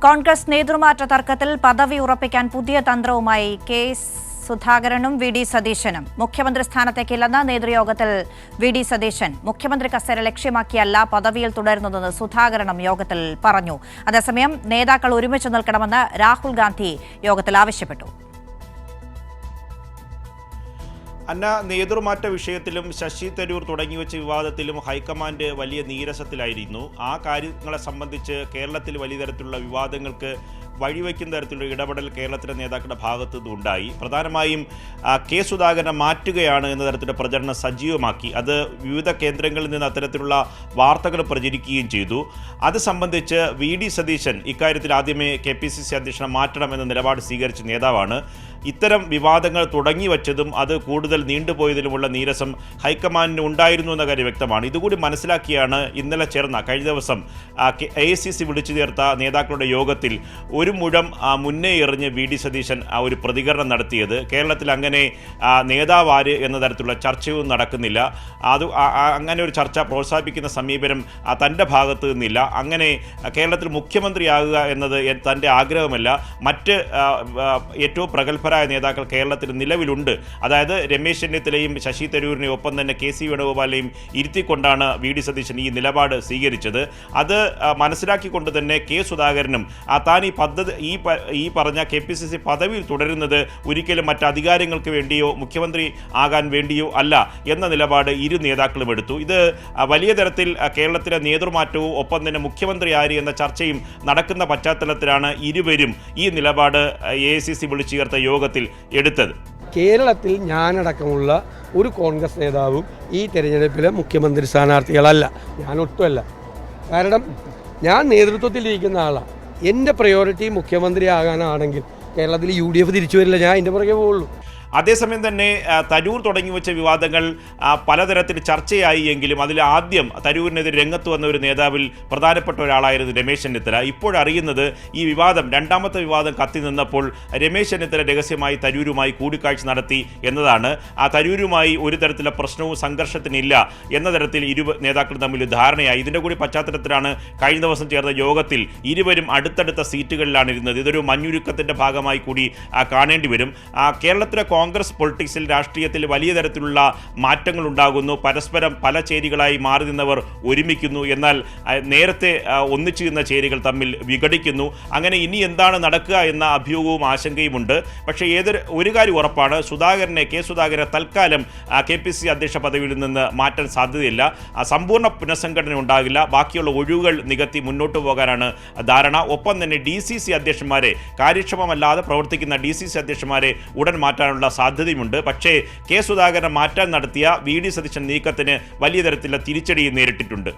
കോൺഗ്രസ് നേതൃമാറ്റ തർക്കത്തിൽ പദവി ഉറപ്പിക്കാൻ പുതിയ തന്ത്രവുമായി കെ സുധാകരനും വി ഡി സതീശനും. മുഖ്യമന്ത്രി സ്ഥാനത്തേക്കില്ലെന്ന നേതൃയോഗത്തിൽ വി ഡി സതീശൻ മുഖ്യമന്ത്രി കസേര ലക്ഷ്യമാക്കിയല്ല പദവിയിൽ തുടരുന്നതെന്ന് സുധാകരനും യോഗത്തിൽ പറഞ്ഞു. അതേസമയം നേതാക്കൾ ഒരുമിച്ച് നിൽക്കണമെന്ന് രാഹുൽ ഗാന്ധി യോഗത്തിൽ ആവശ്യപ്പെട്ടു. നേതൃമാറ്റ വിഷയത്തിലും ശശി തരൂർ തുടങ്ങിവെച്ച വിവാദത്തിലും ഹൈക്കമാൻഡ് വലിയ നീരസത്തിലായിരുന്നു. ആ കാര്യങ്ങളെ സംബന്ധിച്ച് കേരളത്തിൽ വലിയ തരത്തിലുള്ള വിവാദങ്ങൾക്ക് വഴിവെക്കുന്ന തരത്തിലുള്ള ഇടപെടൽ കേരളത്തിലെ നേതാക്കളുടെ ഭാഗത്തു നിന്നുണ്ടായി. പ്രധാനമായും കെ സുധാകരനെ മാറ്റുകയാണ് എന്ന തരത്തിലുള്ള പ്രചരണം സജീവമാക്കി. അത് വിവിധ കേന്ദ്രങ്ങളിൽ നിന്ന് അത്തരത്തിലുള്ള വാർത്തകൾ പ്രചരിക്കുകയും ചെയ്തു. അത് സംബന്ധിച്ച് വി ഡി സതീശൻ ഇക്കാര്യത്തിൽ ആദ്യമേ KPCC അധ്യക്ഷനെ മാറ്റണം എന്ന നിലപാട് സ്വീകരിച്ച നേതാവാണ്. ഇത്തരം വിവാദങ്ങൾ തുടങ്ങി വച്ചതും അത് കൂടുതൽ നീണ്ടുപോയതിലുമുള്ള നീരസം ഹൈക്കമാൻഡിന് ഉണ്ടായിരുന്നു എന്ന കാര്യം വ്യക്തമാണ്. ഇതുകൂടി മനസ്സിലാക്കിയാണ് ഇന്നലെ ചേർന്ന കഴിഞ്ഞ ദിവസം AICC വിളിച്ചു ചേർത്ത നേതാക്കളുടെ യോഗത്തിൽ ഒരു മുഴം മുന്നേ എറിഞ്ഞ് വി ഡി സതീശൻ ഒരു പ്രതികരണം നടത്തിയത്. കേരളത്തിൽ അങ്ങനെ നേതാവ് ആര് എന്ന തരത്തിലുള്ള ചർച്ചയൊന്നും നടക്കുന്നില്ല. അങ്ങനെ ഒരു ചർച്ച പ്രോത്സാഹിപ്പിക്കുന്ന സമീപനം തൻ്റെ ഭാഗത്ത് നിന്നില്ല. അങ്ങനെ കേരളത്തിൽ മുഖ്യമന്ത്രിയാകുക എന്നത് തൻ്റെ ആഗ്രഹമല്ല. മറ്റ് ഏറ്റവും പ്രഗത്ഭരായ നേതാക്കൾ കേരളത്തിൽ നിലവിലുണ്ട്. അതായത് രമേശ് ചെന്നിത്തലയും ശശി തരൂരിനെയും ഒപ്പം തന്നെ KC വേണുഗോപാലിനെയും ഇരുത്തിക്കൊണ്ടാണ് വി ഡി സതീശൻ ഈ നിലപാട് സ്വീകരിച്ചത്. അത് മനസ്സിലാക്കിക്കൊണ്ട് തന്നെ കെ സുധാകരനും താൻ ഈ പറഞ്ഞ KPCC പദവിയിൽ തുടരുന്നത് ഒരിക്കലും മറ്റ് അധികാരങ്ങൾക്ക് വേണ്ടിയോ മുഖ്യമന്ത്രി ആകാൻ വേണ്ടിയോ അല്ല എന്ന നിലപാട് ഇരു നേതാക്കളും എടുത്തു. ഇത് വലിയ തരത്തിൽ കേരളത്തിലെ നേതൃമാറ്റവും ഒപ്പം തന്നെ മുഖ്യമന്ത്രി ആര് എന്ന ചർച്ചയും നടക്കുന്ന പശ്ചാത്തലത്തിലാണ് ഇരുവരും ഈ നിലപാട് AICC വിളിച്ചു ചേർത്ത യോഗത്തിൽ എടുത്തത്. കേരളത്തിൽ ഞാനടക്കമുള്ള ഒരു കോൺഗ്രസ് നേതാവും ഈ തെരഞ്ഞെടുപ്പിലെ മുഖ്യമന്ത്രി സ്ഥാനാർത്ഥികളല്ല. ഞാനൊട്ടുമല്ല. കാരണം ഞാൻ നേതൃത്വത്തിലിരിക്കുന്ന ആളാണ്. എൻ്റെ പ്രയോറിറ്റി മുഖ്യമന്ത്രി ആകാനാണെങ്കിൽ കേരളത്തിൽ UDF തിരിച്ചു വരില്ല. ഞാൻ എൻ്റെ പുറകെ പോവുള്ളൂ. അതേസമയം തന്നെ തരൂർ തുടങ്ങി വെച്ച വിവാദങ്ങൾ പലതരത്തിൽ ചർച്ചയായി എങ്കിലും അതിൽ ആദ്യം തരൂരിനെതിരെ രംഗത്ത് വന്ന ഒരു നേതാവിൽ പ്രധാനപ്പെട്ട ഒരാളായിരുന്നു രമേശ് ചെന്നിത്തല. ഇപ്പോഴറിയുന്നത് ഈ വിവാദം രണ്ടാമത്തെ വിവാദം കത്തി നിന്നപ്പോൾ രമേശ് ചെന്നിത്തല രഹസ്യമായി തരൂരുമായി കൂടിക്കാഴ്ച നടത്തി എന്നതാണ്. തരൂരുമായി ഒരു തരത്തിലുള്ള പ്രശ്നവും സംഘർഷത്തിനില്ല എന്ന തരത്തിൽ ഇരു നേതാക്കളും തമ്മിൽ ധാരണയായി. ഇതിൻ്റെ കൂടി പശ്ചാത്തലത്തിലാണ് കഴിഞ്ഞ ദിവസം ചേർന്ന യോഗത്തിൽ ഇരുവരും അടുത്തടുത്ത സീറ്റുകളിലാണ് ഇരുന്നത്. ഇതൊരു മഞ്ഞുരുക്കത്തിൻ്റെ ഭാഗമായി കൂടി കാണേണ്ടി വരും. കേരളത്തിലെ കോൺഗ്രസ് പൊളിറ്റിക്സിൽ രാഷ്ട്രീയത്തിൽ വലിയ തരത്തിലുള്ള മാറ്റങ്ങൾ ഉണ്ടാകുന്നു. പരസ്പരം പല ചേരികളായി മാറി നിന്നവർ ഒരുമിക്കുന്നു. എന്നാൽ നേരത്തെ ഒന്നിച്ചു നിന്ന ചേരികൾ തമ്മിൽ വിഘടിക്കുന്നു. അങ്ങനെ ഇനി എന്താണ് നടക്കുക എന്ന അഭ്യൂഹവും ആശങ്കയുമുണ്ട്. പക്ഷേ ഒരു കാര്യം ഉറപ്പാണ്, കെ സുധാകരനെ തൽക്കാലം KPCC അധ്യക്ഷ പദവിയിൽ നിന്ന് മാറ്റാൻ സാധ്യതയില്ല. സമ്പൂർണ്ണ പുനഃസംഘടന ഉണ്ടാകില്ല. ബാക്കിയുള്ള ഒഴിവുകൾ നികത്തി മുന്നോട്ട് പോകാനാണ് ധാരണ. ഒപ്പം തന്നെ DCC അധ്യക്ഷന്മാരെ, കാര്യക്ഷമമല്ലാതെ പ്രവർത്തിക്കുന്ന DCC അധ്യക്ഷന്മാരെ ഉടൻ മാറ്റാനുള്ള സാധ്യതയുമുണ്ട്. പക്ഷേ കെ സുധാകരനെ മാറ്റാൻ നടത്തിയ വി ഡി സതീശൻ നീക്കത്തിന് വലിയ തരത്തിലുള്ള തിരിച്ചടിയും നേരിട്ടിട്ടുണ്ട്.